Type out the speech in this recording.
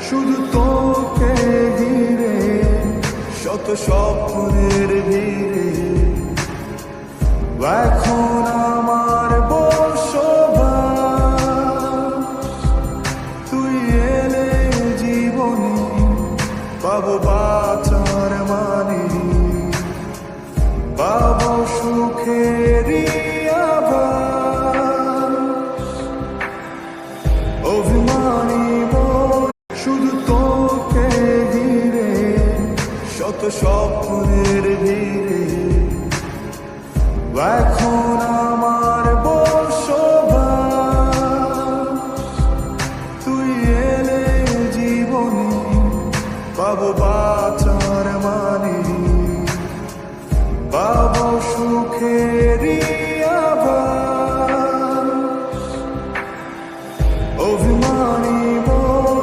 শুধু তোকে ঘিরে শত স্বপ্নের ভিড়ে এখন আমার বসবাস। তুই এলে জীবনে পাবো বাঁচার মানে, পাবো সুখেরই আভাস। অভিমানী মন শুধু তোকে ঘিরে শত স্বপ্নের ভিড়ে এখন আমার বসবাস। তুই এলে জীবনে পাবো